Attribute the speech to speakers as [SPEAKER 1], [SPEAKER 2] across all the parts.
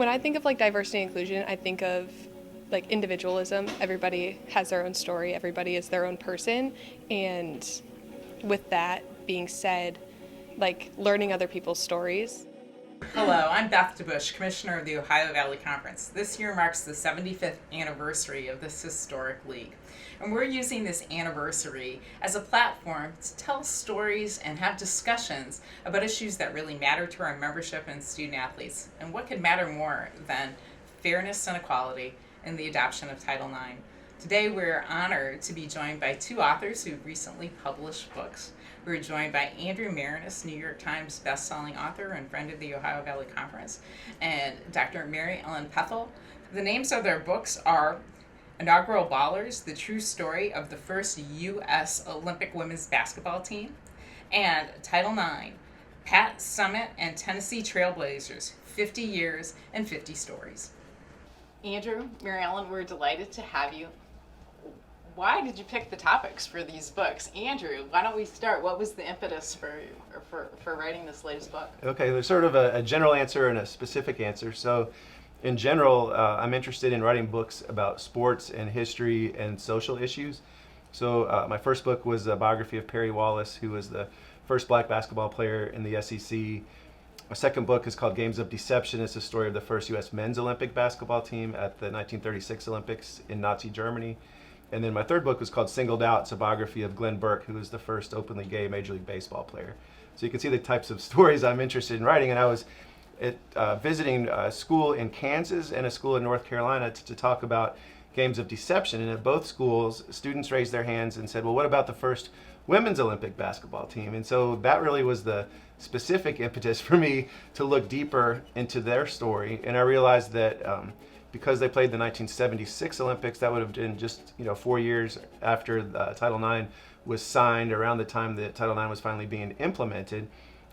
[SPEAKER 1] When I think of like diversity and inclusion, I think of like individualism. Everybody has their own story. Everybody is their own person. And with that being said, like learning other people's stories.
[SPEAKER 2] Hello, I'm Beth DeBauche, Commissioner of the Ohio Valley Conference. This year marks the 75th anniversary of this historic league. And we're using this anniversary as a platform to tell stories and have discussions about issues that really matter to our membership and student athletes. And what could matter more than fairness and equality in the adoption of Title IX. Today we're honored to be joined by two authors who've recently published books. We're joined by Andrew Maraniss, New York Times best-selling author and friend of the Ohio Valley Conference, and Dr. Mary Ellen Pethel. The names of their books are Inaugural Ballers, the true story of the first U.S. Olympic women's basketball team, and Title IX, Pat Summitt and Tennessee Trailblazers, 50 years and 50 stories. Andrew, Mary Ellen, we're delighted to have you. Why did you pick the topics for these books? Andrew, why don't we start? What was the impetus for writing this latest book?
[SPEAKER 3] Okay, there's sort of a general answer and a specific answer. So in general, I'm interested in writing books about sports and history and social issues. So my first book was a biography of Perry Wallace, who was the first black basketball player in the SEC. My second book is called Games of Deception. It's the story of the first U.S. men's Olympic basketball team at the 1936 Olympics in Nazi Germany. And then my third book was called Singled Out. It's a biography of Glenn Burke, who was the first openly gay Major League Baseball player. So you can see the types of stories I'm interested in writing. And I was visiting a school in Kansas and a school in North Carolina to talk about Games of Deception. And at both schools, students raised their hands and said, well, what about the first women's Olympic basketball team? And so that really was the specific impetus for me to look deeper into their story. And I realized that because they played the 1976 Olympics, that would have been just 4 years after Title IX was signed, around the time that Title IX was finally being implemented,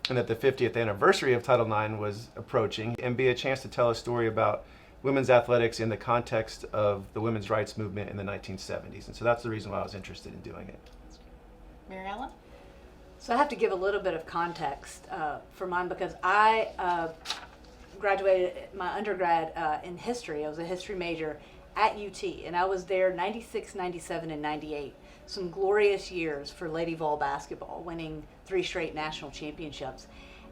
[SPEAKER 3] and that the 50th anniversary of Title IX was approaching, and be a chance to tell a story about women's athletics in the context of the women's rights movement in the 1970s. And so that's the reason why I was interested in doing it.
[SPEAKER 2] Mary Ellen?
[SPEAKER 4] So I have to give a little bit of context for mine, because I graduated my undergrad in history. I was a history major at UT, and I was there 96, 97, and 98. Some glorious years for Lady Vol basketball, winning 3 straight national championships.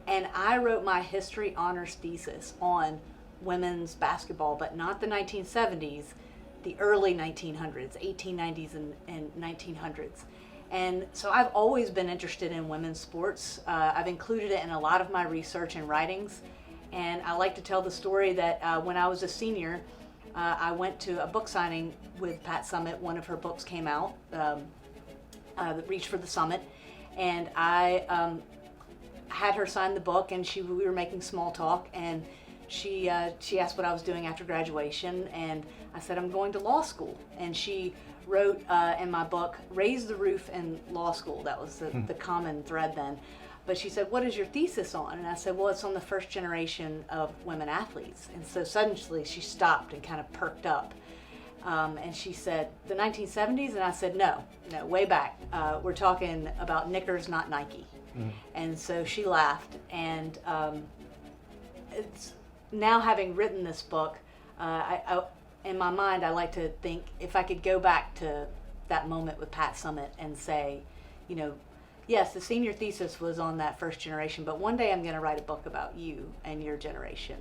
[SPEAKER 4] And I wrote my history honors thesis on women's basketball, but not the 1970s, the early 1900s, 1890s and 1900s. And so I've always been interested in women's sports. I've included it in a lot of my research and writings. And I like to tell the story that when I was a senior, I went to a book signing with Pat Summitt. One of her books came out, Reach for the Summit, and I had her sign the book, and we were making small talk, and she asked what I was doing after graduation, and I said, I'm going to law school. And she wrote in my book, Raise the Roof in Law School. That was the common thread then. But she said, what is your thesis on? And I said, well, it's on the first generation of women athletes. And so suddenly she stopped and kind of perked up. And she said, the 1970s? And I said, no, way back. We're talking about knickers, not Nike. Mm-hmm. And so she laughed. And it's now, having written this book, in my mind, I like to think if I could go back to that moment with Pat Summitt and say, yes, the senior thesis was on that first generation, but one day I'm going to write a book about you and your generation.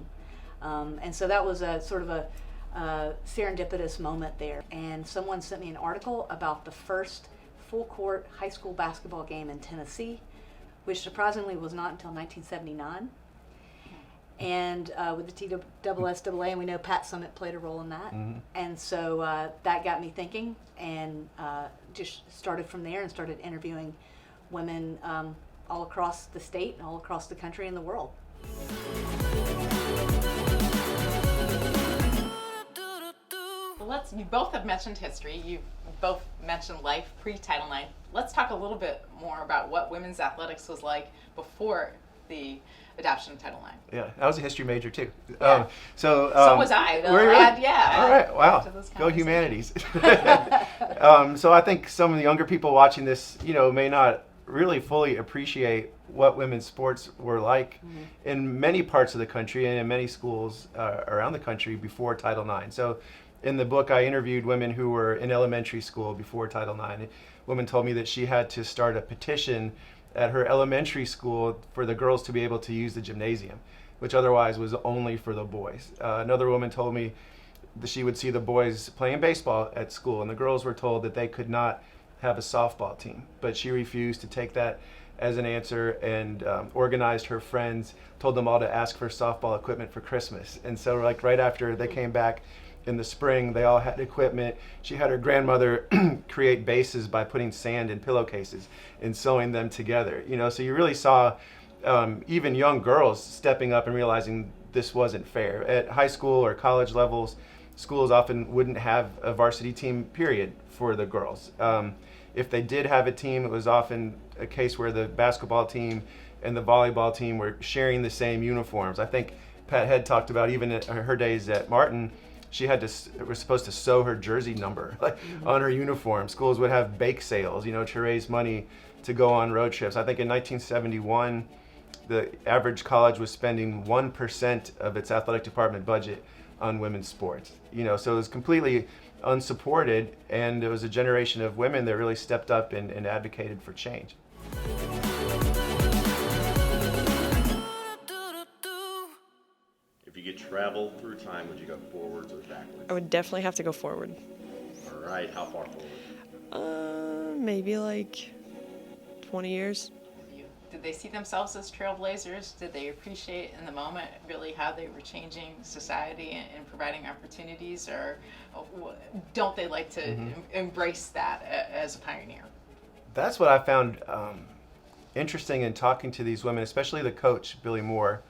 [SPEAKER 4] And so that was a sort of a serendipitous moment there. And someone sent me an article about the first full-court high school basketball game in Tennessee, which surprisingly was not until 1979. And with the TSSAA, and we know Pat Summitt played a role in that. Mm-hmm. And so that got me thinking, and just started from there and started interviewing women all across the state and all across the country and the world.
[SPEAKER 2] Well, you both have mentioned history. You've both mentioned life pre-Title IX. Let's talk a little bit more about what women's athletics was like before the adoption of Title IX.
[SPEAKER 3] Yeah, I was a history major too.
[SPEAKER 2] Yeah.
[SPEAKER 3] So
[SPEAKER 2] was I.
[SPEAKER 3] Really?
[SPEAKER 2] Yeah.
[SPEAKER 3] All right. Wow. Go humanities. So I think some of the younger people watching this, may not really fully appreciate what women's sports were like in many parts of the country and in many schools around the country before Title IX. So in the book, I interviewed women who were in elementary school before Title IX. A woman told me that she had to start a petition at her elementary school for the girls to be able to use the gymnasium, which otherwise was only for the boys. Another woman told me that she would see the boys playing baseball at school, and the girls were told that they could not have a softball team. But she refused to take that as an answer and organized her friends, told them all to ask for softball equipment for Christmas. And so like right after they came back in the spring, they all had equipment. She had her grandmother create bases by putting sand in pillowcases and sewing them together. You know, so you really saw even young girls stepping up and realizing this wasn't fair. At high school or college levels, schools often wouldn't have a varsity team, period, for the girls. If they did have a team, it was often a case where the basketball team and the volleyball team were sharing the same uniforms. I think Pat Head talked about even at her days at Martin, she was supposed to sew her jersey number on her uniform. Schools would have bake sales, you know, to raise money to go on road trips. I think in 1971, the average college was spending 1% of its athletic department budget on women's sports. You know, so it was completely unsupported, and it was a generation of women that really stepped up and advocated for change.
[SPEAKER 5] If you could travel through time, would you go forwards or backwards?
[SPEAKER 6] I would definitely have to go forward.
[SPEAKER 5] All right, how far forward?
[SPEAKER 6] Maybe like 20 years.
[SPEAKER 2] Did they see themselves as trailblazers? Did they appreciate in the moment really how they were changing society and providing opportunities, or don't they like to embrace that as a pioneer?
[SPEAKER 3] That's what I found interesting in talking to these women, especially the coach, Billy Moore,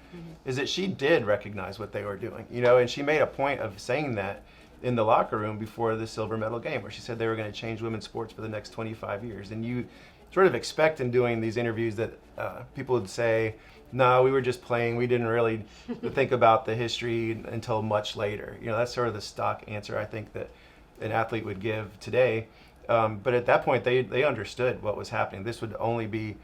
[SPEAKER 3] is that she did recognize what they were doing, you know, and she made a point of saying that in the locker room before the silver medal game, where she said they were going to change women's sports for the next 25 years. And you sort of expect in doing these interviews that people would say, no, we were just playing. We didn't really think about the history until much later. You know, that's sort of the stock answer I think that an athlete would give today. But at that point, they understood what was happening. There would only be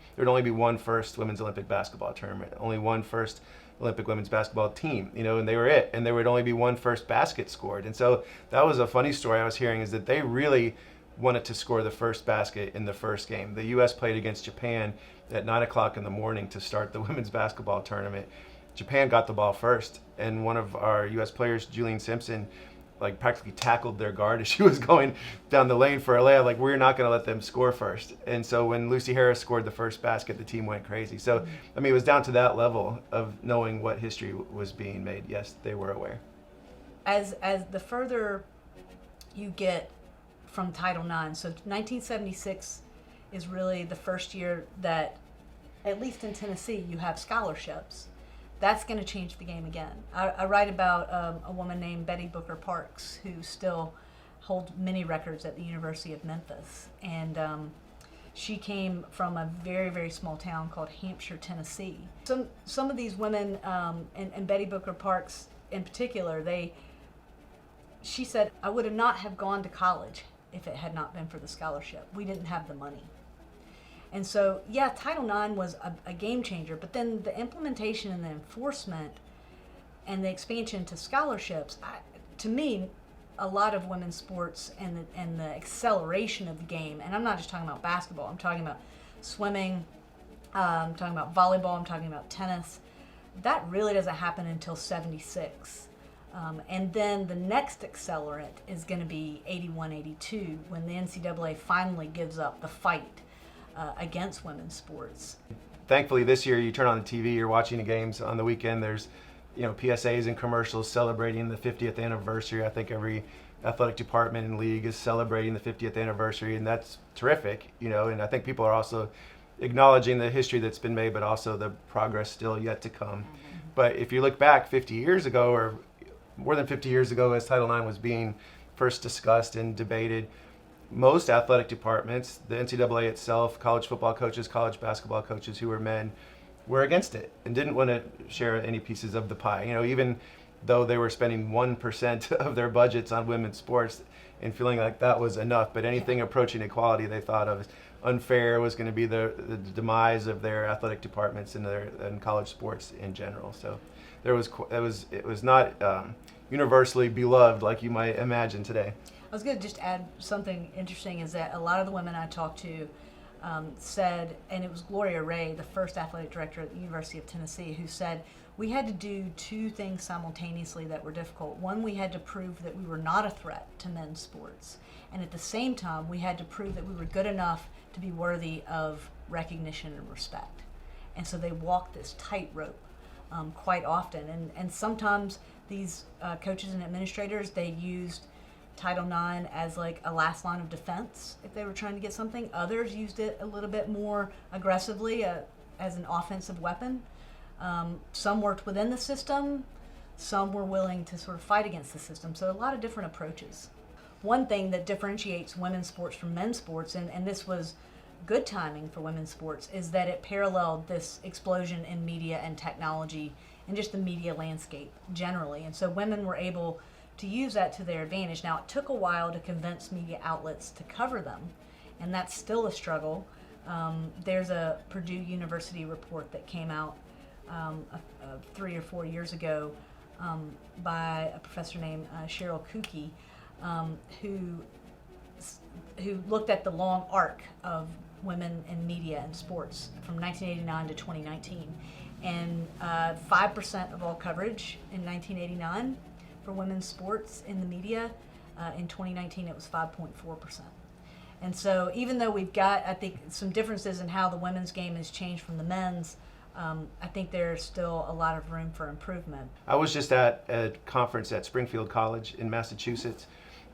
[SPEAKER 3] one first women's Olympic basketball tournament, only one first Olympic women's basketball team, you know, and they were it. And there would only be one first basket scored. And so that was a funny story I was hearing, is that they really wanted to score the first basket in the first game. The U.S. played against Japan at 9 o'clock in the morning to start the women's basketball tournament. Japan got the ball first, and one of our U.S. players, Julian Simpson, like practically tackled their guard as she was going down the lane for a layup. Like, we're not going to let them score first. And so when Lucy Harris scored the first basket, the team went crazy. So, I mean, it was down to that level of knowing what history was being made. Yes, they were aware.
[SPEAKER 4] As the further you get from Title IX, so 1976 is really the first year that, at least in Tennessee, you have scholarships. That's going to change the game again. I write about a woman named Betty Booker Parks, who still holds many records at the University of Memphis. And she came from a very, very small town called Hampshire, Tennessee. Some of these women, and Betty Booker Parks in particular, she said, I would have not have gone to college if it had not been for the scholarship. We didn't have the money. And so, yeah, Title IX was a game changer, but then the implementation and the enforcement and the expansion to scholarships, to me, a lot of women's sports and the acceleration of the game, and I'm not just talking about basketball, I'm talking about swimming, I'm talking about volleyball, I'm talking about tennis, that really doesn't happen until 76. And then the next accelerant is going to be 81-82, when the NCAA finally gives up the fight against women's sports.
[SPEAKER 3] Thankfully, this year you turn on the TV, you're watching the games on the weekend. There's, you know, PSAs and commercials celebrating the 50th anniversary. I think every athletic department and league is celebrating the 50th anniversary, and that's terrific, you know. And I think people are also acknowledging the history that's been made, but also the progress still yet to come. But if you look back 50 years ago, or more than 50 years ago, as Title IX was being first discussed and debated, most athletic departments, the NCAA itself, college football coaches, college basketball coaches who were men, were against it and didn't want to share any pieces of the pie. You know, even though they were spending 1% of their budgets on women's sports and feeling like that was enough, but anything approaching equality they thought of as, unfair was going to be the demise of their athletic departments and college sports in general. So it was not universally beloved like you might imagine today.
[SPEAKER 4] I was going to just add something interesting is that a lot of the women I talked to said, and it was Gloria Ray, the first athletic director at the University of Tennessee, who said, we had to do two things simultaneously that were difficult. One, we had to prove that we were not a threat to men's sports. And at the same time, we had to prove that we were good enough to be worthy of recognition and respect. And so they walked this tightrope quite often. And sometimes these coaches and administrators, they used Title IX as like a last line of defense if they were trying to get something. Others used it a little bit more aggressively as an offensive weapon. Some worked within the system, some were willing to sort of fight against the system. So a lot of different approaches. One thing that differentiates women's sports from men's sports, and this was good timing for women's sports, is that it paralleled this explosion in media and technology and just the media landscape generally. And so women were able to use that to their advantage. Now, it took a while to convince media outlets to cover them, and that's still a struggle. There's a Purdue University report that came out 3 or 4 years ago by a professor named Cheryl Kuki, who looked at the long arc of women in media and sports from 1989 to 2019. And 5% of all coverage in 1989 for women's sports in the media. In 2019, it was 5.4%. And so even though we've got, I think, some differences in how the women's game has changed from the men's, I think there's still a lot of room for improvement.
[SPEAKER 3] I was just at a conference at Springfield College in Massachusetts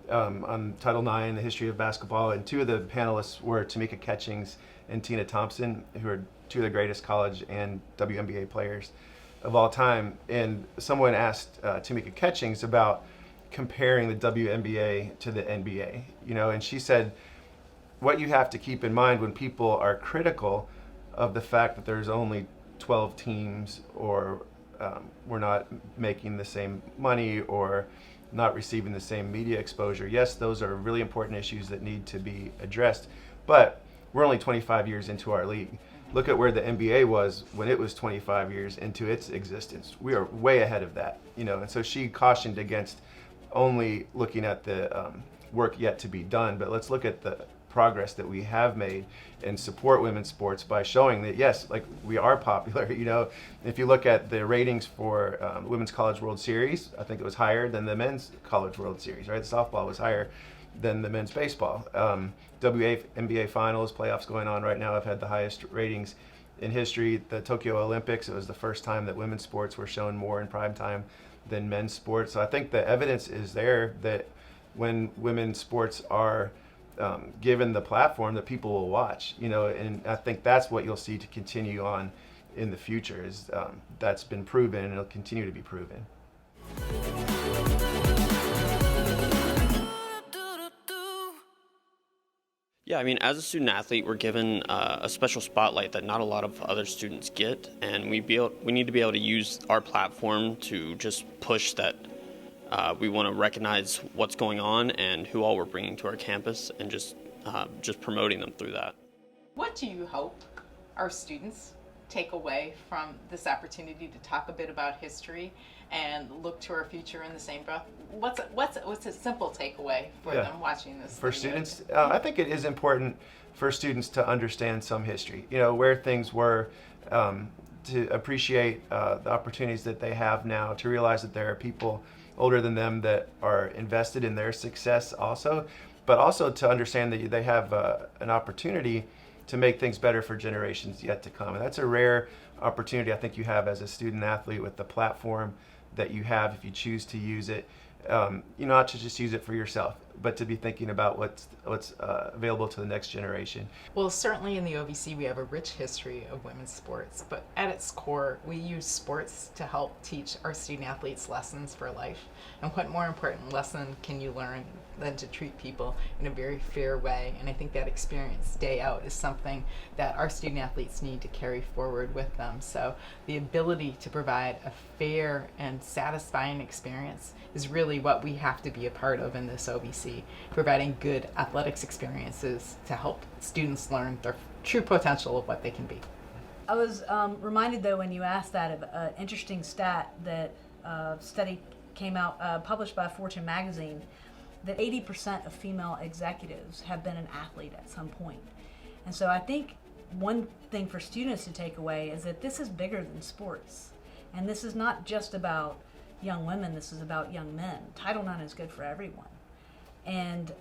[SPEAKER 3] on Title IX, the history of basketball, and two of the panelists were Tamika Catchings and Tina Thompson, who are two of the greatest college and WNBA players of all time. And someone asked Tamika Catchings about comparing the WNBA to the NBA, and she said, what you have to keep in mind when people are critical of the fact that there's only 12 teams, or we're not making the same money, or not receiving the same media exposure. Yes, those are really important issues that need to be addressed, but we're only 25 years into our league. Look at where the NBA was when it was 25 years into its existence. We are way ahead of that, and so she cautioned against only looking at the work yet to be done, but let's look at the progress that we have made and support women's sports by showing that, yes, like, we are popular. If you look at the ratings for Women's College World Series, I think it was higher than the Men's College World Series, right? The softball was higher than the men's baseball. NBA Finals, playoffs going on right now, have had the highest ratings in history. The Tokyo Olympics, it was the first time that women's sports were shown more in prime time than men's sports. So I think the evidence is there that when women's sports are given the platform, that people will watch, and I think that's what you'll see to continue on in the future, is that's been proven and it'll continue to be proven.
[SPEAKER 7] Yeah, I mean, as a student athlete, we're given a special spotlight that not a lot of other students get, and we need to be able to use our platform to just push that. We want to recognize what's going on and who all we're bringing to our campus, and just promoting them through that.
[SPEAKER 2] What do you hope our students take away from this opportunity to talk a bit about history and look to our future in the same breath? What's a simple takeaway for them watching this?
[SPEAKER 3] For students, I think it is important for students to understand some history, where things were, to appreciate the opportunities that they have now, to realize that there are people older than them that are invested in their success also, but also to understand that they have an opportunity to make things better for generations yet to come. And that's a rare opportunity I think you have as a student athlete with the platform that you have if you choose to use it. Not to just use it for yourself, but to be thinking about what's available to the next generation.
[SPEAKER 2] Well, certainly in the OVC we have a rich history of women's sports, but at its core we use sports to help teach our student athletes lessons for life. And what more important lesson can you learn than to treat people in a very fair way? And I think that experience day out is something that our student athletes need to carry forward with them. So the ability to provide a fair and satisfying experience is really what we have to be a part of in this OVC. legacy, providing good athletics experiences to help students learn their true potential of what they can be.
[SPEAKER 4] I was reminded, though, when you asked that, of an interesting stat that study came out, published by Fortune magazine, that 80% of female executives have been an athlete at some point. And so I think one thing for students to take away is that this is bigger than sports. And this is not just about young women, this is about young men. Title IX is good for everyone. And,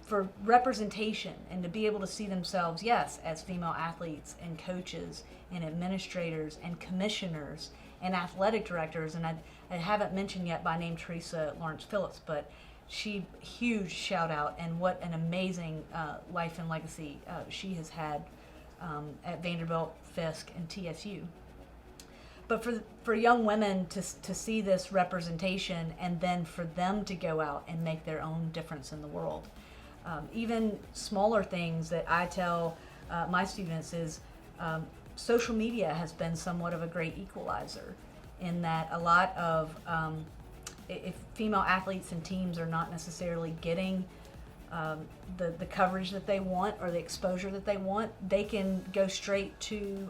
[SPEAKER 4] for representation and to be able to see themselves, yes, as female athletes and coaches and administrators and commissioners and athletic directors. And I haven't mentioned yet by name Teresa Lawrence Phillips, but she, huge shout out, and what an amazing life and legacy she has had at Vanderbilt, Fisk, and TSU. But for young women to see this representation and then for them to go out and make their own difference in the world. Even smaller things that I tell my students is social media has been somewhat of a great equalizer, in that a lot of if female athletes and teams are not necessarily getting the coverage that they want or the exposure that they want, they can go straight to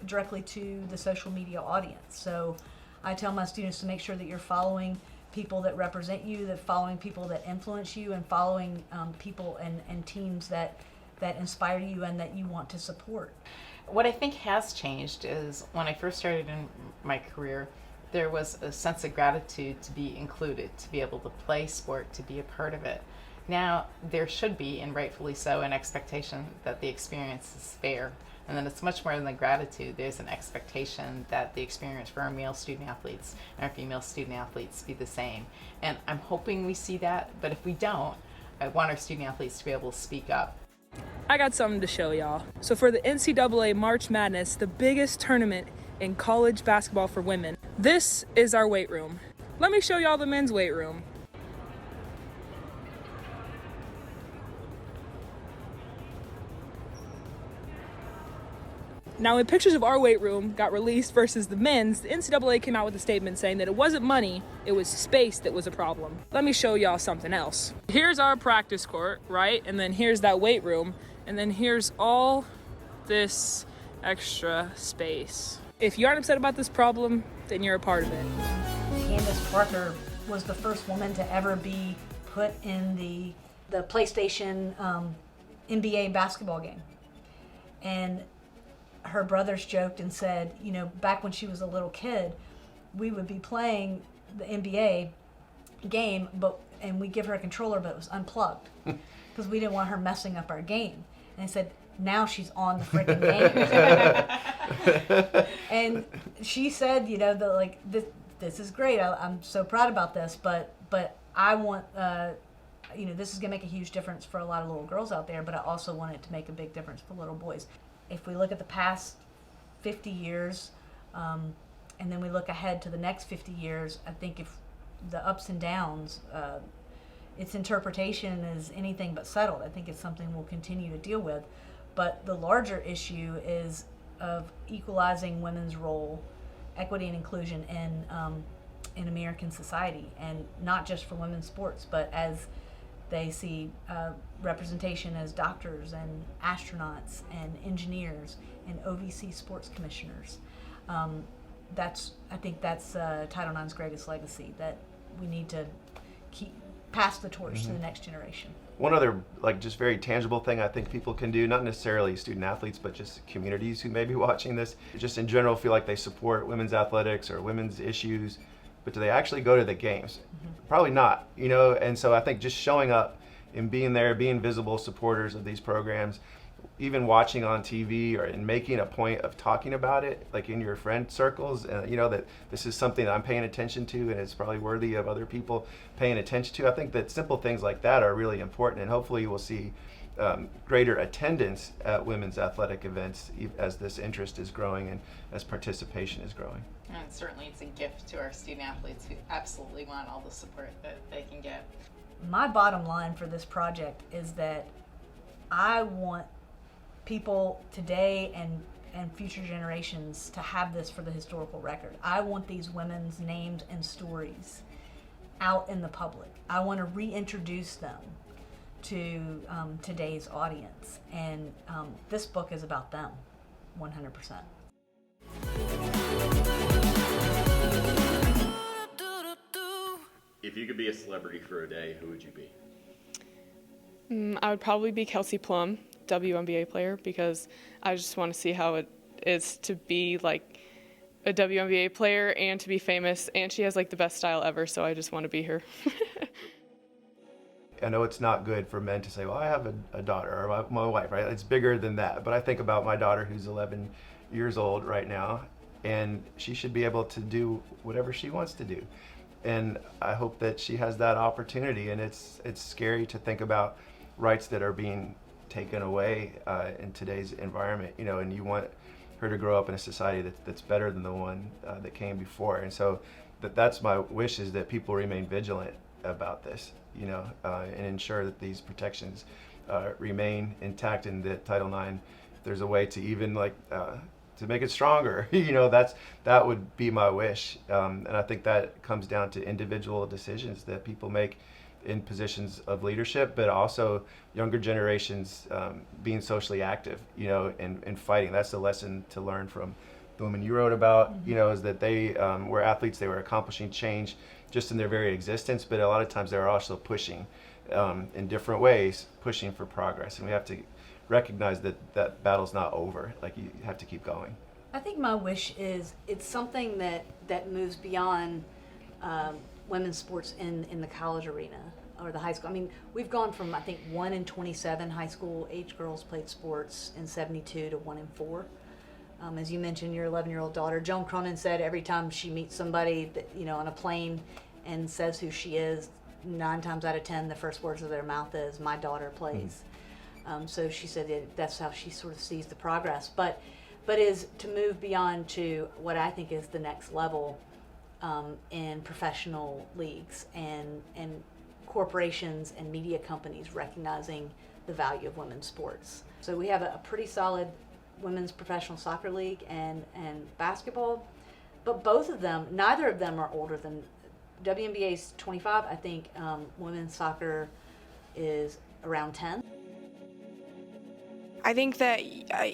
[SPEAKER 4] directly to the social media audience. So I tell my students to make sure that you're following people that represent you, that following people that influence you, and following people and teams that inspire you and that you want to support.
[SPEAKER 2] What I think has changed is when I first started in my career, there was a sense of gratitude to be included, to be able to play sport, to be a part of it. Now there should be, and rightfully so, an expectation that the experience is fair. And then it's much more than the gratitude. There's an expectation that the experience for our male student athletes and our female student athletes be the same. And I'm hoping we see that, but if we don't, I want our student athletes to be able to speak up.
[SPEAKER 8] I got something to show y'all. So for the NCAA March Madness, the biggest tournament in college basketball for women, this is our weight room. Let me show y'all the men's weight room. Now, when pictures of our weight room got released versus the men's, the NCAA came out with a statement saying that it wasn't money, it was space that was a problem. Let me show y'all something else. Here's our practice court, right? And then here's that weight room. And then here's all this extra space. If you aren't upset about this problem, then you're a part of it.
[SPEAKER 4] Candace Parker was the first woman to ever be put in the PlayStation NBA basketball game. And her brothers joked and said, back when she was a little kid, we would be playing the NBA game, and we give her a controller, but it was unplugged because we didn't want her messing up our game. And they said, now she's on the freaking game. And she said, this is great. I'm so proud about this, but I want, this is gonna make a huge difference for a lot of little girls out there, but I also want it to make a big difference for little boys. If we look at the past 50 years, and then we look ahead to the next 50 years, I think if the ups and downs, its interpretation is anything but settled. I think it's something we'll continue to deal with. But the larger issue is of equalizing women's role, equity and inclusion in American society, and not just for women's sports, but as they see representation as doctors and astronauts and engineers and OVC sports commissioners. I think that's Title IX's greatest legacy, that we need to pass the torch to the next generation.
[SPEAKER 3] One other, just very tangible thing I think people can do, not necessarily student athletes, but just communities who may be watching this, just in general feel like they support women's athletics or women's issues, but do they actually go to the games? Probably not, and so I think just showing up and being there, being visible supporters of these programs, even watching on TV and making a point of talking about it, like in your friend circles, that this is something that I'm paying attention to and it's probably worthy of other people paying attention to. I think that simple things like that are really important, and hopefully we'll see greater attendance at women's athletic events as this interest is growing and as participation is growing.
[SPEAKER 2] And certainly it's a gift to our student athletes who absolutely want all the support that they can get.
[SPEAKER 4] My bottom line for this project is that I want people today and future generations to have this for the historical record. I want these women's names and stories out in the public. I want to reintroduce them to today's audience, and this book is about them, 100%.
[SPEAKER 5] If you could be a celebrity for a day, who would you be?
[SPEAKER 6] I would probably be Kelsey Plum, WNBA player, because I just want to see how it is to be like a WNBA player and to be famous, and she has like the best style ever, so I just want to be her.
[SPEAKER 3] I know it's not good for men to say, well, I have a daughter or my wife, right? It's bigger than that. But I think about my daughter who's 11 years old right now, and she should be able to do whatever she wants to do. And I hope that she has that opportunity. And it's scary to think about rights that are being taken away in today's environment, you know, and you want her to grow up in a society that's better than the one that came before. And so that's my wish, is that people remain vigilant about this, you know, and ensure that these protections remain intact, and that Title IX, if there's a way to even to make it stronger, you know, that would be my wish. And I think that comes down to individual decisions that people make in positions of leadership, but also younger generations being socially active, you know, and fighting. That's the lesson to learn from the women you wrote about, you know, is that they were athletes, they were accomplishing change just in their very existence, but a lot of times they were also pushing in different ways, pushing for progress. And we have to recognize that battle's not over. Like, you have to keep going.
[SPEAKER 4] I think my wish is it's something that moves beyond women's sports in the college arena or the high school. I mean, we've gone from, I think, 1 in 27 high school age girls played sports in 72 to 1 in 4. As you mentioned, your 11-year-old daughter, Joan Cronin said every time she meets somebody that, you know, on a plane and says who she is, 9 times out of 10, the first words of their mouth is, "My daughter plays." So she said that's how she sort of sees the progress. But is to move beyond to what I think is the next level in professional leagues and corporations and media companies recognizing the value of women's sports. So we have a pretty solid women's professional soccer league and basketball, but both of them, neither of them are older than WNBA's 25. I think women's soccer is around 10.
[SPEAKER 9] I think that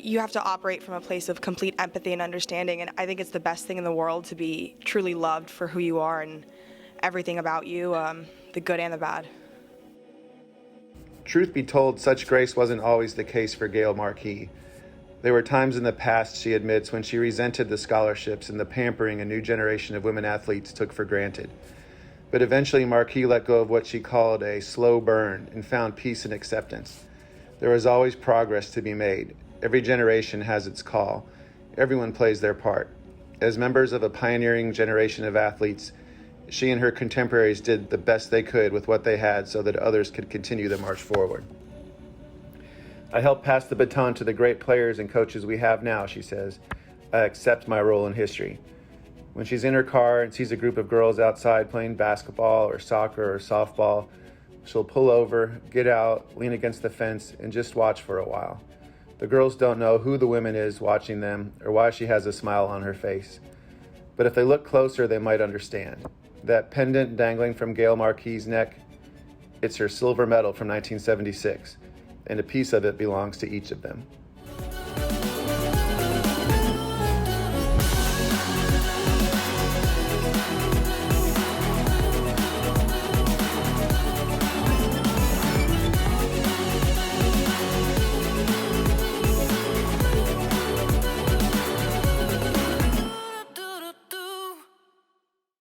[SPEAKER 9] you have to operate from a place of complete empathy and understanding, and I think it's the best thing in the world to be truly loved for who you are and everything about you, the good and the bad.
[SPEAKER 3] Truth be told, such grace wasn't always the case for Gail Markey. There were times in the past, she admits, when she resented the scholarships and the pampering a new generation of women athletes took for granted. But eventually Markey let go of what she called a slow burn and found peace and acceptance. There was always progress to be made. Every generation has its call. Everyone plays their part. As members of a pioneering generation of athletes, she and her contemporaries did the best they could with what they had so that others could continue the march forward. I helped pass the baton to the great players and coaches we have now, she says. I accept my role in history. When she's in her car and sees a group of girls outside playing basketball or soccer or softball, she'll pull over, get out, lean against the fence, and just watch for a while. The girls don't know who the woman is watching them or why she has a smile on her face. But if they look closer, they might understand. That pendant dangling from Gail Markey's neck, it's her silver medal from 1976, and a piece of it belongs to each of them.